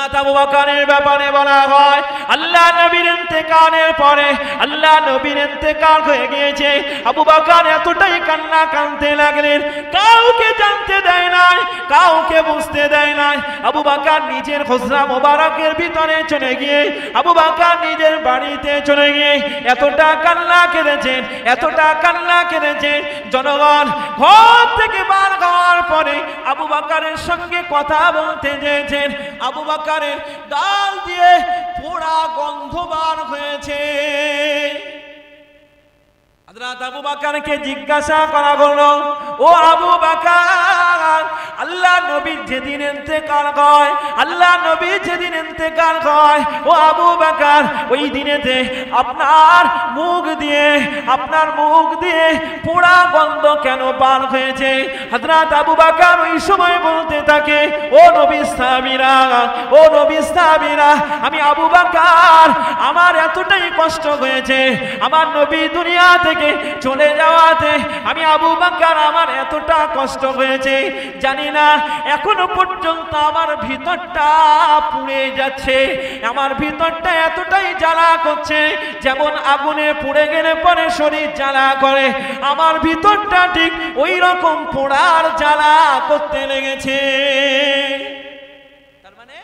হযরত আবু বকরের ব্যাপারে বলা হয় আল্লাহ নবীর ইন্তেকালের পরে আল্লাহ নবীর ইন্তেকাল হয়ে গিয়েছে, আবু বকর এতটাই কান্না কাঁদতে লাগলেন, কাউকে জানতে দেয় নাই, কাউকে বুঝতে দেয় নাই। আবু বকর নিজের হুজরা মোবারকের ভিতরে চলে গিয়ে আবু বকর নিজের বাড়িতে চলে গিয়ে এতটা কান্না কেঁদেছেন, এতটা কান্না কেঁদেছেন, জনগণ ঘর থেকে বার হওয়ার পরে আবু বকরের সঙ্গে কথা বলতে চেয়েছেন, আবু বকরের গাল দিয়ে পোড়া গন্ধ বার হয়েছে। হযরত আবু বকরকে জিজ্ঞাসা করা হলো, ও আবু বকর, আল্লাহ নবীর যেদিন ইন্তেকাল হয়, আল্লাহ নবী যেদিন ইন্তেকাল হয়, ও আবু বকর, ওই দিনেতে আপনার মুখ দিয়ে পোড়া গন্ধ কেন বার হয়েছে? হযরত আবু বকর ওই সময় বলতে থাকে, ও নবীর সাহাবীরা, ও নবীর সাহাবীরা, আমি আবু বকর, আমার এতটাই কষ্ট হয়েছে, আমার নবী দুনিয়া থেকে চলে যাওয়াতে আমি আবু বকর, আমার এতটা কষ্ট হয়েছে, জানি না এখনো পর্যন্ত আমার ভিতরটা পুড়ে যাচ্ছে, আমার ভিতরটা এতটাই জ্বালা করছে, যেমন আগুনে পুড়ে গেলে পরে শরীর জ্বালা করে, আমার ভিতরটা ঠিক ওই রকম পোড়ার জ্বালা করতে লেগেছে। তার মানে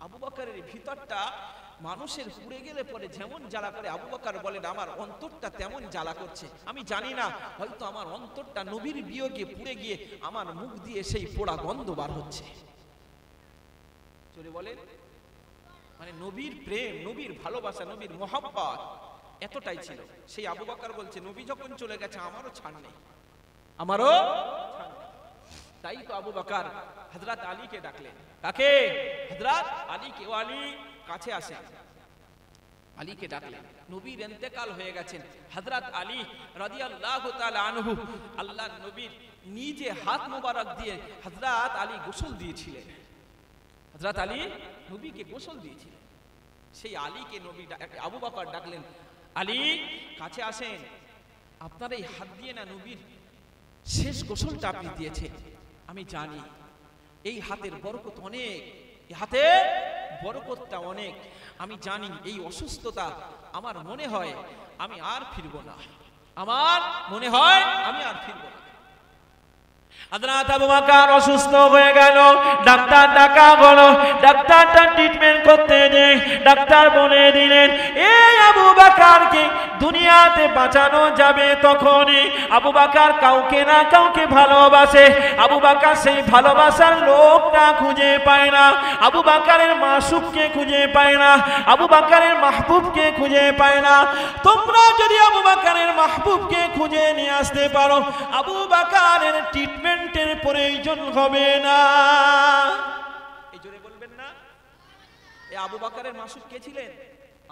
আবু বকরের ভিতরটা মানুষের পুড়ে গেলে পরে যেমন জ্বালা করে, আবু বকর বলেন আমার অন্তরটা তেমন জ্বালা করছে, আমি জানি না হয়তো আমার অন্তরটা নবীর বিয়োগে পুড়ে গিয়ে আমার মুখ দিয়ে সেই পোড়া গন্ধ বার হচ্ছে। চলে বলেন, মানে নবীর প্রেম, নবীর ভালোবাসা, নবীর মহব্বত এতটাই ছিল। সেই আবু বকর বলছে নবী যখন চলে গেছে আমারও ছাড় নেই, আমারও ছাড় নেই। তাই তো আবু বকর হযরত আলীকে ডাকলেন। কাকে? হযরত আলীকে। ও আলী কাছে আসেন। আলীকে ডাকলেন। নবীর ইন্তেকাল হয়ে গেছেন। হযরত আলী রাদিয়াল্লাহু তাআলা আনহু আল্লাহর নবীর নিজে হাত মোবারক দিয়ে হযরত আলী গোসল দিয়েছিলেন। হযরত আলী নবীকে গোসল দিয়েছিলেন। সেই আলীকে নবী আবু বকর ডাকলেন, আলী কাছে আসেন, আপনার এই হাত দিয়ে না নবীর শেষ গোসলটা আপনি দিয়েছেন, আমি জানি এই হাতের বরকত অনেক, এই হাতের বরকতটা অনেক, আমি জানি এই অসুস্থতা আমার মনে হয় আমি আর ফিরবো না, আমার মনে হয় আমি আর ফিরবো না। হযরত আবু বকর অসুস্থ হয়ে গেল, ডাক্তার ডাকা হলো, ডাক্তারটা ট্রিটমেন্ট করতে যে ডাক্তার বলে দিলেন এই আবু বকরকে দুনিয়াতে বাঁচানো যাবে তখনই। আবু বকর কাউকে না কাউকে ভালোবাসে, আবু বকর সেই ভালোবাসার লোকটা খুঁজে পায় না, আবু বকরের মাসুককে খুঁজে পায় না, আবু বকরের মাহবুবকে খুঁজে পায় না। তোমরা যদি আবু বকরের মাহবুবকে খুঁজে নিয়ে আসতে পারো, আবু বকরের ট্রিটমেন্টের প্রয়োজন হবে না। এই জোরে বলবেন না? এই আবু বকরের মাসুক কে ছিলেন?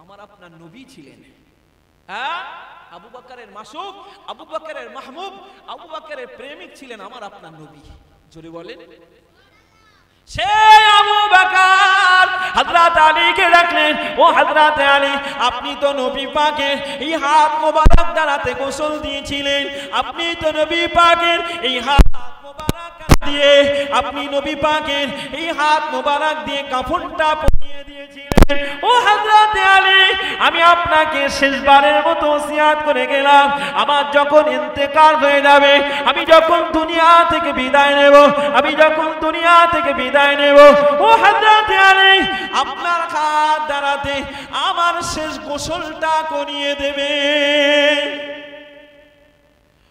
আমার আপনার নবী ছিলেন। হ্যাঁ, আবু বকরের মাসুক, আবু বকরের মাহবুব, আবু বকরের প্রেমিক ছিলেন আমার আপনার নবী। জোরে বলেন। সেই আবু বকর হযরত আলীকে ডাকলেন, ও হযরত আলী, আপনি তো নবী পাকের এই হাত মোবারক দ্বারাতে গোসল দিয়েছিলেন, আপনি তো নবী পাকের এই হাত মোবারক দিয়ে, আপনি নবী পাকের এই হাত মোবারক দিয়ে কাফনটা পরিয়ে দিয়েছিলেন। ও হযরত আলী, আমি আপনাকে শেষবারের মতো ওসিয়াত করে গেলাম, আমার যখন ইন্তেকাল হয়ে যাবে, আমি যখন দুনিয়া থেকে বিদায় নেব, আমি যখন দুনিয়া থেকে বিদায় নেব, ও হযরত আলী, আপনার হাত দ্বারাতে আমার শেষ গোসলটা করিয়ে দেবে।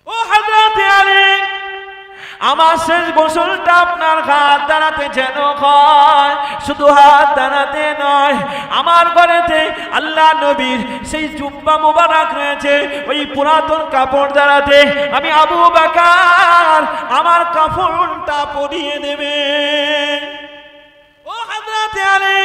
ও হযরত আলী, আমার শেষ গোসলটা আপনার হাত দাঁড়াতে যেন হয়, শুধু হাত দাঁড়াতে নয়, আমার ঘরেতে আল্লাহ নবীর সেই জুব্বা মোবারক রয়েছে, ওই পুরাতন কাপড় দাঁড়াতে আমি আবু বকর আমার কাফনটা পরিয়ে দেবে। ও হযরত আলী,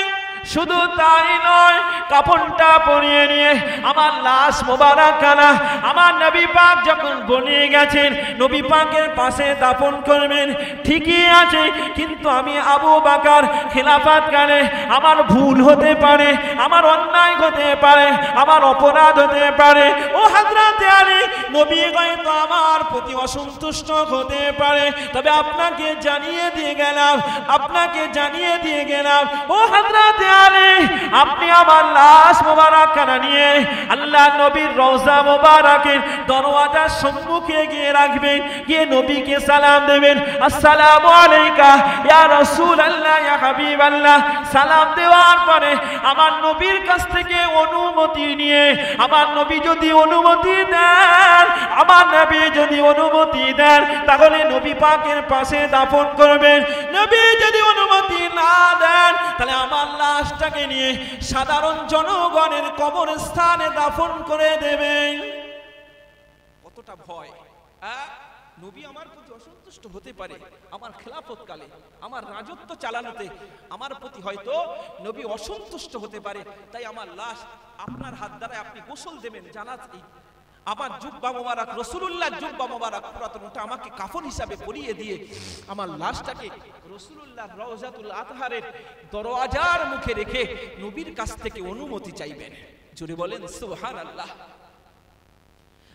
শুধু তাই নয়, কাফনটা পরিয়ে নিয়ে আমার লাশ মোবারক খানা আমার নবী পাক যখন বনিয়ে গেছেন নবী পাকের পাশে দাফন করবেন, ঠিকই আছে, কিন্তু আমি আবু বকর খেলাফত কালে আমার ভুল হতে পারে, আমার অন্যায় হতে পারে, আমার অপরাধ হতে পারে। ও হযরতে আলী, নবী হয়তো আমার প্রতি অসন্তুষ্ট হতে পারে, তবে আপনাকে জানিয়ে দিয়ে গেলাম ও হযরতে আলী, আপনি আমার লাশ মোবারকখানা নিয়ে আল্লাহ নবীর রওজা মোবারকের দরওয়াজার সম্মুখে গিয়ে রাখবেন, গিয়ে নবীকে সালাম দেবেন, আসসালামু আলাইকা ইয়া রাসূলুল্লাহ ইয়া হাবিবাল্লাহ। সালাম দেওয়ার পরে আমার নবীর কাছ থেকে অনুমতি নিয়ে, আমার নবী যদি অনুমতি দেন তাহলে নবী পাকের পাশে দাফন করবেন। নবী যদি অনুমতি না দেন তাহলে আমার লাশটাকে নিয়ে সাধারণ জনগণের কবরস্থানে দাফন করে দেবেন। কতটা ভয়! নবী আমার প্রতি অসন্তুষ্ট হতে পারে, আমার খেলাফত কালে, আমার রাজত্ব চালানোতে আমার প্রতি হয়তো নবী অসন্তুষ্ট হতে পারে, তাই আমার লাশ আপনার হাত দ্বারা আপনি গোসল দেবেন, জানাতে আমার জুব্বা মোবারক, রাসূলুল্লাহ জুব্বা মোবারক পুরাতনটা আমাকে কাফন হিসাবে পরিয়ে দিয়ে আমার লাশটাকে রাসূলুল্লাহ রওজাতুল আতহারের দরওয়াজার মুখে রেখে নবীর কাছ থেকে অনুমতি চাইবেন। জোরে বলেন সুবহানাল্লাহ।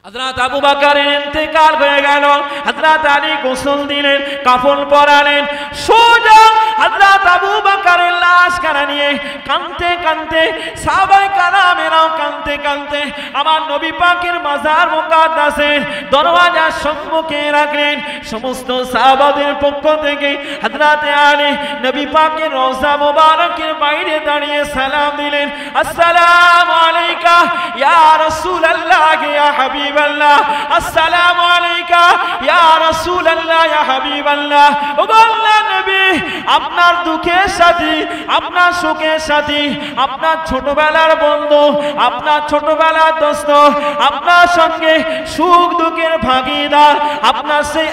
হযরত আবু বকরের ইন্তেকাল হয়ে গেল, হযরত আলী গোসল দিলেন, কাফন পরালেন, সোজা হযরত আবু বকরের লাশখানা নিয়ে কাঁদতে কাঁদতে সাহাবায়ে কেরামেরাও কাঁদতে কাঁদতে আমার নবী পাকের মাজার মুকাদ্দাসের দরওয়াজার সম্মুখে রাখলেন। সমস্ত সাহাবাদের পক্ষ থেকে হযরত আলী নবী পাকের রওজা মোবারকের বাইরে দাঁড়িয়ে সালাম দিলেন, আসসালামু আলাইকা ইয়া রাসূলুল্লাহ ইয়া হাবিবাল্লাহ, আসসালামু আলাইকা ইয়া রাসূলুল্লাহ ইয়া হাবিবাল্লাহ। ও আল্লাহর নবী, আপনার দুঃখের সাথী, আপনার সুখের সাথী, আপনার ছোটবেলার বন্ধু, আপনার ছোটবেলার দোস্ত, আপনার সঙ্গে সুখ দুঃখের ভাগীদার, আপনার সেই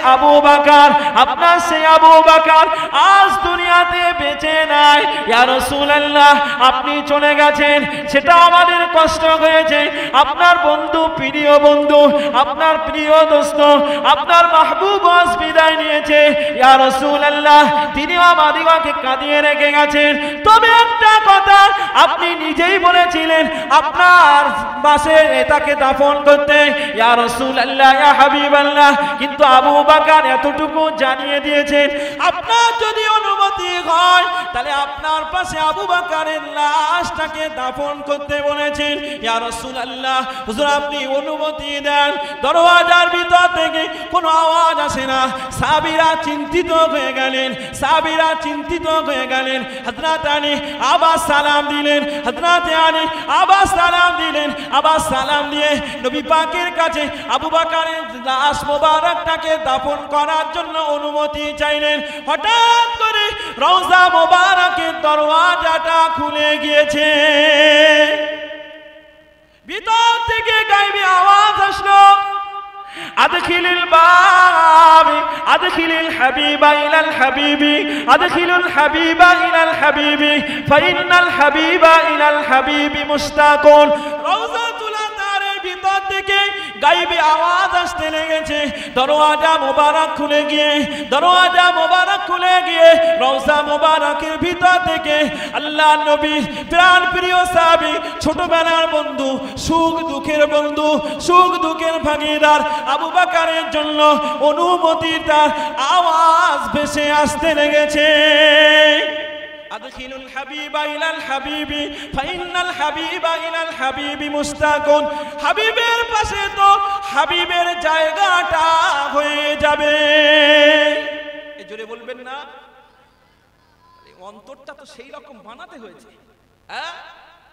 আবু বকর আজ দুনিয়াতে বেঁচে নাই। ইয়া রাসূলুল্লাহ, আপনি চলে গেছেন, সেটা আমাদের কষ্ট হয়েছে। আপনার বন্ধু, প্রিয় বন্ধু, আপনার প্রিয় দোস্ত, আপনার মাহবুব আজ বিদায় নিয়েছে। ইয়া রাসূলুল্লাহ, তিনিও আমাদিগকে কাঁদিয়ে রেখে গেছেন। তবে একটা কথা আপনি নিজেই বলেছিলেন আপনার পাশে তাকে দাফন করতে, ইয়া রাসূলুল্লাহ ইয়া হাবিবাল্লাহ। কিন্তু আবু বকর এতটুকু জানিয়ে দিয়েছেন, আপনার যদি অনুমতি হয় তাহলে আপনার পাশে আবু বকরের লাশটাকে দাফন করতে বলেছেন। ইয়া রাসূলুল্লাহ, হুজুর আপনি অনুমতি দেন। দরওয়াজার ভিতর থেকে কোনো আওয়াজ আসে না। সাহাবীরা চিন্তিত হয়ে গেলেন। হযরত আলী আবার সালাম দিলেন, আবার সালাম দিয়ে নবী পাকের কাছে আবু বকরের লাশ মোবারকটাকে দাফন করার জন্য অনুমতি চাইলেন। হঠাৎ করে রওজা মোবারকের দরওয়াজাটা খুলে গিয়েছে। ভিতর থেকে গায়েবী আওয়াজ আসলো, আদখিলুল বাব আদখিলুল হাবিবা ইলাল হাবিবি আদখিলুল হাবিবা ইলাল হাবিবি ফাইন্নাল হাবিবা ইলাল হাবিবি মুশতাকুন। রওজাতুল আতহারের ভিতর থেকে গায়েবী আওয়াজ আসতে লেগেছে। দরওয়াজা মোবারক খুলে গিয়ে রওজা মোবারকের ভিতর থেকে আল্লাহ নবী প্রাণ প্রিয় সাহাবী, ছোটবেলার বন্ধু, সুখ দুঃখের ভাগীদার আবু বকরের জন্য অনুমতির আওয়াজ ভেসে আসতে লেগেছে। আদখিলুল হাবিবা ইলাল হাবিবি ফাইন্নাল হাবিবা ইলাল হাবিবি মুশতাকুন। হাবিবের পাশে তো হাবিবের জায়গাটা হয়ে যাবে। এই জোরে বলবেন না? অন্তরটা তো সেই রকম বানাতে হয়েছে,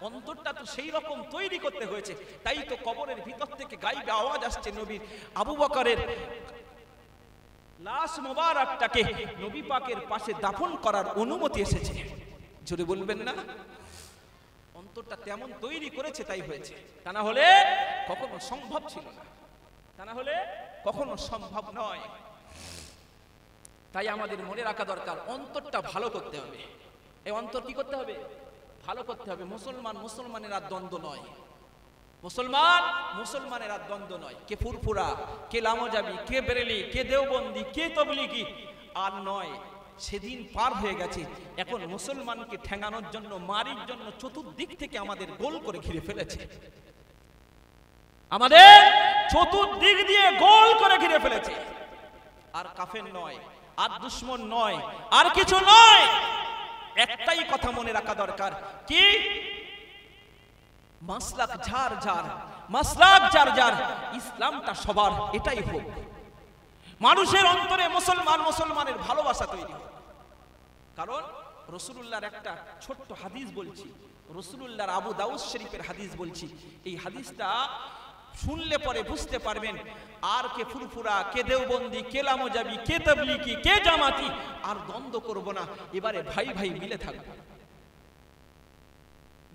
অন্তরটা তো সেই রকম তৈরি করতে হয়েছে। তাই তো কবরের ভিতর থেকে গায়েবী আওয়াজ আসছে, নবীর আবু বকরের লাশ মোবারকটাকে নবী পাকের পাশে দাফন করার অনুমতি এসেছে। জোরে বলবেন না? অন্তরটা তেমন তৈরি করেছে, তাই হয়েছে। তা না হলে কখনো সম্ভব ছিল না, কখনো সম্ভব নয়। তাই আমাদের মনে রাখা দরকার, অন্তরটা ভালো করতে হবে। এই অন্তর কি করতে হবে? ভালো করতে হবে। মুসলমানের আর দ্বন্দ্ব নয়, মুসলমানের আর দ্বন্দ্ব নয়। কে ফুরফুরা, কে লামজাবি, কে বেরেলি, কে দেওবন্দি, কে তবলিগি আর নয়। সেদিন পার হয়ে গেছে। এখন মুসলমানকে ঠেঙানোর জন্য, মারির জন্য চতুর্দিক থেকে আমাদের গোল করে ঘিরে ফেলেছে। আমাদের চতুর্দিক দিয়ে গোল করে ঘিরে ফেলেছে। আর কাফের নয়, আর দুশমন নয়, আর কিছু নয়। একটাই কথা মনে রাখা দরকার, কি? মাসলাক যার যার, মাসলাক যার যার, ইসলামটা সবার, এটাই হোক। মানুষের অন্তরে মুসলমানের ভালোবাসা তৈরি হোক। কারণ রাসূলুল্লাহর একটা ছোট্ট হাদিস বলছি, রাসূলুল্লাহর আবু দাউদ শরীফের হাদিস বলছি। এই হাদিসটা শুনলে পরে বুঝতে পারবেন আর কে ফুরফুরা, কে দেওবন্দি, কে লামোজাবি, কে তাবলিগি, কে জামাতি, আর দ্বন্দ্ব করব না। এবারে ভাই ভাই মিলে থাকব।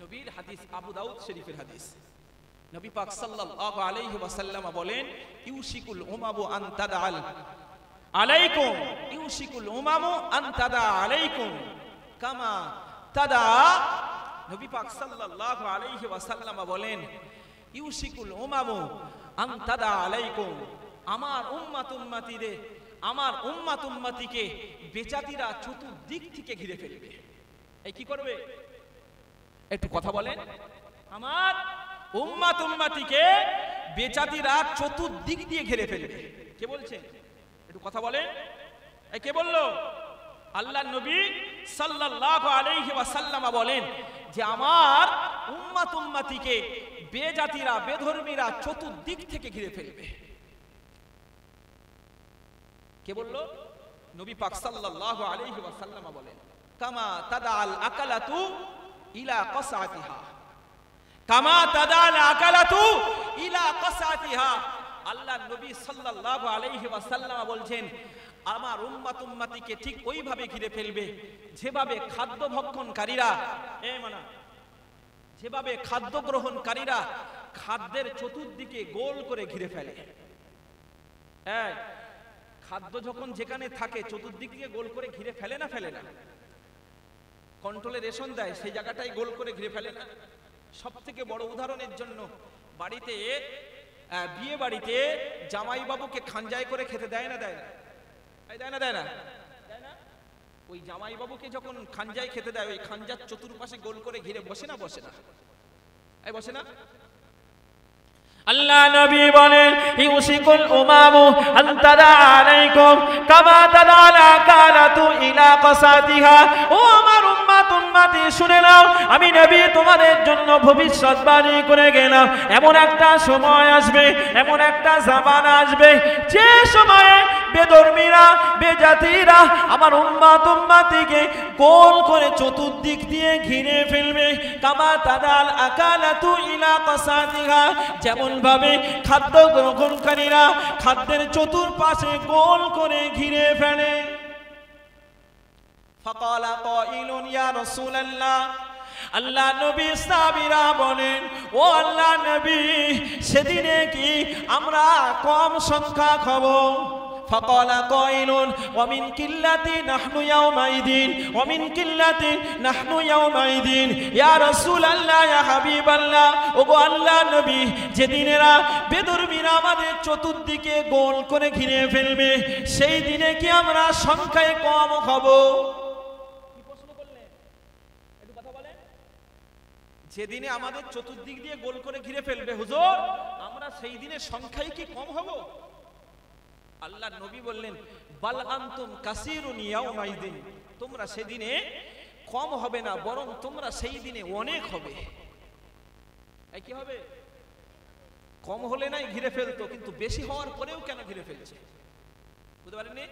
নবীর হাদিস, আবু দাউদ শরীফের হাদিস। নবী পাক সাল্লাল্লাহু আলাইহি ওয়াসাল্লাম বলেন, ইউশিকুল উমামু আন তাদআল আলাইকুম, ইউশিকুল উমামু আন তাদা আলাইকুম কামা তাদা। নবী পাক সাল্লাল্লাহু আলাইহি ওয়াসাল্লাম বলেন, ইউশিকুল উমামু আন তাদা আলাইকুম, আমার উম্মত উম্মতিরে, আমার উম্মত উম্মতিকে বেজাতিরা চতুর্দিক থেকে ঘিরে ফেলবে। এই কি করবে? একটু কথা বলেন। আমার উম্মত উম্মতিকে বেজাতিরা চতুর্দিক দিয়ে ঘিরে ফেলবে। কে বলছে? একটু কথা বলেন। এই কে বলল? আল্লাহর নবী সাল্লাল্লাহু আলাইহি ওয়াসাল্লাম বলেন যে আমার উম্মত উম্মতিকে বেজাতিরা, বেধর্মীরা চতুর্দিক থেকে ঘিরে ফেলবে। কে বলল? নবী পাক সাল্লাল্লাহু আলাইহি ওয়াসাল্লাম বলেন, কামা তাদাল আকালাতু ইলা কাসাতিহা, কামা তাদাল আকালাতু ইলা কাসাতিহা। আল্লাহর নবী সাল্লাল্লাহু আলাইহি ওয়াসাল্লাম বলছেন, আমার উম্মত উম্মতিকে ঠিক ওইভাবে ঘিরে ফেলবে যেভাবে খাদ্য ভক্ষণকারীরা, যেভাবে খাদ্য গ্রহণকারীরা খাদ্যের চতুর্দিকে গোল করে ঘিরে ফেলে। খাদ্য যখন যেখানে থাকে চতুর্দিক দিয়ে গোল করে ঘিরে ফেলে না, ফেলে না? কন্ট্রোলে রেশন দেয়, সেই জায়গাটাই গোল করে ঘিরে ফেলে না? সব থেকে বড় উদাহরণের জন্য, বাড়িতে, বিয়ে বাড়িতে জামাই বাবুকে খাঞ্জায় করে খেতে দেয় না, দেয় না? দেয় না, দেয় না? ওই জামাই বাবুকে যখন খাঞ্জায় খেতে দেয়, ওই খাঞ্জার চতুর্পাশে গোল করে ঘিরে বসে না, বসে না? বসে না? আল্লাহ নবী বলেন, ইউশিকুল উমামু আন তাদা আলাইকুম কামা তাদাল আকালাতু ইলা কাসাতিহা। ও আমার উম্মত উম্মতি, শুনে নাও, আমি নবী তোমাদের জন্য ভবিষ্যৎবাণী করে গেলাম। এমন একটা সময় আসবে, এমন একটা জামানা আসবে, যে সময়ে বেধর্মীরা, বেজাতিরা আমার উম্মত উম্মতিকে গোল করে চতুর্দিক দিয়ে ঘিরে ফেলবে। কামা তাদাল আকালাতু ইলা কাসাতিহা, যেমন ভাবে খাদ্য গ্রহণকারীরা খাদ্যের চতুর্পাশে গোল করে ঘিরে ফেলে। ফাকালা কাইলুন ইয়া রাসূলুল্লাহ, আল্লাহ নবী সাহাবীরা বলেন, ও আল্লাহ নবী, সেদিনে কি আমরা কম সংখ্যা হব? فقال قائل ومن قلة نحن يومئذ ومن قلة نحن يومئذ يا رسول الله يا حبيب الله। ওগো আল্লাহর নবী, যেদিনেরা বেদর্মীরা আমাদের চতুর্দিকে গোল করে ঘিরে ফেলবে, সেই দিনে কি আমরা সংখ্যায় কম হব? কি প্রশ্ন করলেন? একটু কথা বলেন। যেদিনে আমাদের চতুর্দিক দিয়ে গোল করে ঘিরে ফেলবে হুজুর, আমরা সেই দিনে সংখ্যায় কি কম হব? আল্লাহ নবী বললেন, বাল আনতুম কাসীরুন ইয়াউমাইদিন, তোমরা সেদিনে কম হবে না, বরং তোমরা সেই দিনে অনেক হবে। এই কি হবে? কম হলে নাই ঘিরে ফেলতো, কিন্তু বেশি হওয়ার পরেও কেন ঘিরে ফেলছে? বুঝতে পারেননি?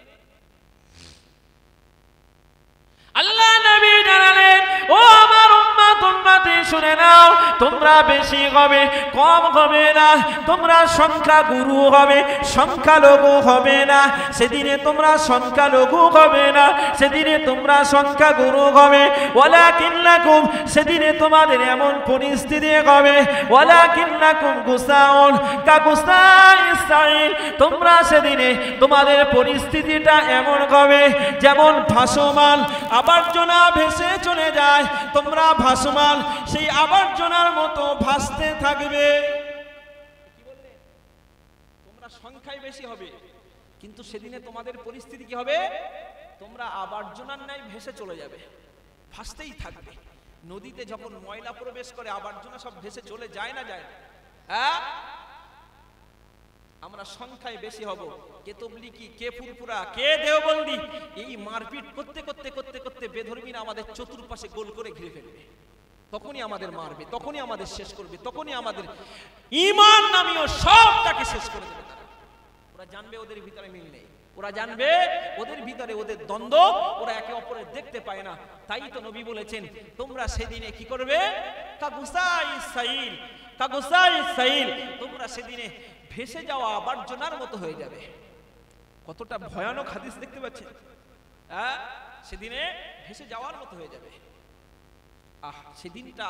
আল্লাহ নবী জানালেন, ও আমার উম্মত উম্মতি, শুনে নাও, তোমরা বেশি হবে, কম হবে না, তোমরা সংখ্যা গুরু হবে, সংখ্যালঘু হবে না। সেদিনে তোমরা সংখ্যালঘু হবে না, সেদিনে তোমরা সংখ্যা গুরু হবে। ওয়ালাকিন্নাকুম, সেদিনে তোমাদের এমন পরিস্থিতি হবে, ওয়ালাকিন্নাকুম গুসাউন কাগুসাইস সাইল, তোমরা সেদিনে তোমাদের পরিস্থিতিটা এমন হবে যেমন ভাসমান আবর্জনা ভেসে চলে যায়, তোমরা ভাসমান সেই আবর্জনার মতো ভাসতে থাকবে। কি বললেন? তোমরা সংখ্যায় বেশি হবে, কিন্তু সেদিনে তোমাদের পরিস্থিতি কি হবে? তোমরা আবর্জনার ন্যায় ভেসে চলে যাবে, ভাসতেই থাকবে। নদীতে যখন ময়লা প্রবেশ করে আবর্জনা সব ভেসে চলে যায় না, যায়? হ্যাঁ, আমরা সংখ্যায় বেশি হব, কে তবলিগি, কে ফুরফুরা, কে দেওবন্দি, এই মারপিট করতে করতে করতে করতে বেধর্মীরা আমাদের চতুর্পাশে গোল করে ঘিরে ফেলবে। তখনই আমাদের মারবে, তখনই আমাদের শেষ করবে, তখনই আমাদের ঈমান নামীয় সবটাকে শেষ করে দেবে তারা। ওরা জানবে ওদের ভিতরে মিল নেই, ওরা জানবে ওদের ভিতরে ওদের দ্বন্দ্ব, ওরা একে অপরের দেখতে পায় না। তাই তো নবী বলেছেন, তোমরা সেদিনে কি করবে? কাগুসাই সাইল, কাগুসাই সাইল, তোমরা সেদিনে ভেসে যাওয়া আবর্জনার মতো হয়ে যাবে। কতটা ভয়ানক হাদিস দেখতে পাচ্ছেন? হ্যাঁ, সেদিনে ভেসে যাওয়ার মতো হয়ে যাবে। সেদিনটা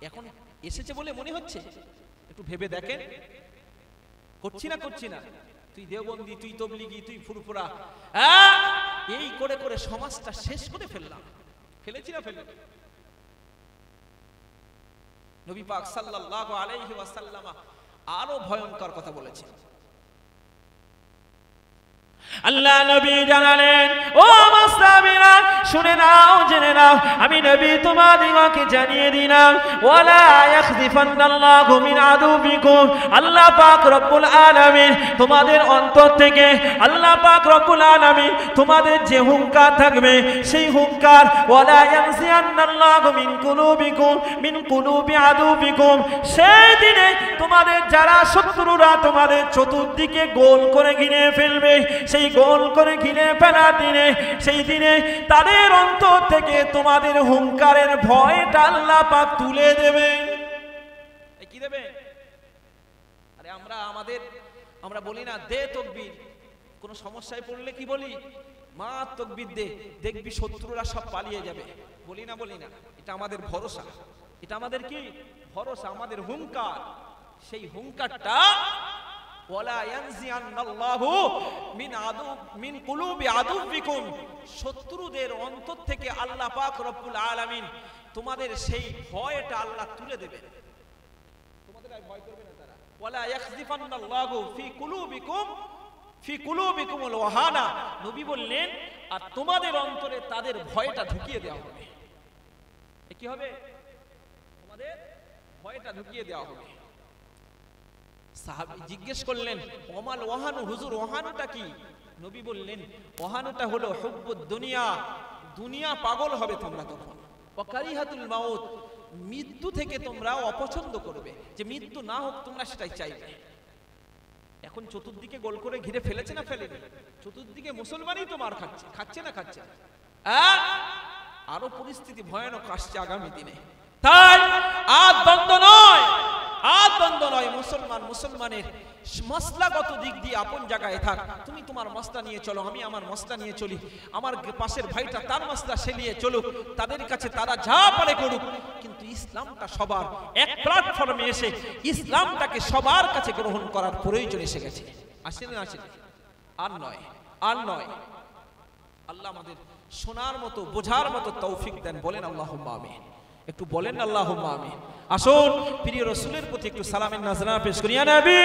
এখন এসেছে বলে মনে হচ্ছে? একটু ভেবে দেখেন। করছি না তুই দেওবন্দি, তুই তবলিগি, তুই ফুরফুরা, এই করে করে সমাজটা শেষ করে ফেলেছি না ফেললাম? নবী পাক সাল্লাল্লাহু আলাইহি ওয়াসাল্লাম আরো ভয়ঙ্কর কথা বলেছেন। আল্লাহ নবী জানালেন, ও মুসলিমরা শুনে নাও, জেনে নাও, আমি নবী তোমাদেরকে জানিয়ে দিলাম, ওয়ালা ইয়াখযিফান্নাল্লাহু মিন আদুবিকুম, আল্লাহ পাক রব্বুল আলামিন তোমাদের অন্তর থেকে, আল্লাহ পাক রব্বুল আলামিন তোমাদের যে হুঙ্কার থাকবে সেই হুঙ্কার, ওয়ালা ইয়ানসিয়ান্নাল্লাহু মিন কুলুবিকুম মিন কুলুবি আদুবিকুম, সেই দিনে তোমাদের যারা শত্রুরা তোমাদের চতুর্দিকে গোল করে ঘিরে ফেলবে, সেই গোল করে ঘিরে ফেলা দিনে, সেই দিনে তাদের অন্তর থেকে তোমাদের হুঙ্কারের ভয়টা আল্লাহ পাক তুলে দেবে। কি দেবে? আরে আমরা বলি না দে তাকবীর, কোন সমস্যায় পড়লে কি বলি? মা তাকবীর দে, দেখবি শত্রুরা সব পালিয়ে যাবে। বলি না? এটা আমাদের ভরসা, এটা আমাদের কি ভরসা, আমাদের হুঙ্কার। সেই হুঙ্কারটা ওয়ালা ইয়ানজিআন্নাল্লাহু মিন কুলুবি আদুবিকুম, শত্রুদের অন্তর থেকে আল্লাহ পাক রব্বুল আলামিন তোমাদের সেই ভয়টা আল্লাহ তুলে দেবেন। তোমাদের আর ভয় করবে না তারা। ওয়ালা ইয়াখযিফান্নাল্লাহু ফি কুলুবিকুমুল ওয়াহানা, নবী বললেন, আর তোমাদের অন্তরে তাদের ভয়টা ঢুকিয়ে দেওয়া হবে। কি হবে? তোমাদের ভয়টা ঢুকিয়ে দেওয়া হবে। সাহাবী জিজ্ঞেস করলেন, ওমাল ওয়াহানু, হুজুর ওয়াহানুটা কি? নবী বললেন, ওয়াহানুটা হলো হুব্বুদ দুনিয়া, দুনিয়া পাগল হবে তোমরা তখন। ওয়াকারিহাতুল মাউত, মৃত্যু থেকে তোমরা অপছন্দ করবে, যে মৃত্যু না হোক তোমরা সেটাই চাইবে। এখন চতুর্দিকে গোল করে ঘিরে ফেলেছে না ফেলেনি? চতুর্দিকে মুসলমানই তো মার খাচ্ছে না? আরো পরিস্থিতি ভয়ানক আসছে আগামী দিনে। তাই আর দ্বন্দ্ব নয়, মুসলমানের মসলাগত দিক দিয়ে আপন জায়গায় থাক। তুমি তোমার মসলা নিয়ে চলো, আমি আমার মসলা নিয়ে চলি, আমার পাশের ভাইটা তার মসলা সে নিয়ে চলুক, তাদের কাছে তারা যা পারে করুক, কিন্তু ইসলামটা সবার এক প্ল্যাটফর্মে এসে ইসলামটাকে সবার কাছে গ্রহণ করার প্রয়োজন এসে গেছে। আসেন আর নয়। আল্লাহ আমাদের শোনার মতো বোঝার মতো তৌফিক দেন। বলেন আল্লাহুম্মা আমিন। একটু বলেন আল্লাহুম্মা আমিন। আসুন প্রিয় রাসূলের প্রতি একটু সালামের নাজরানা পেশ করি। ইয়া নবী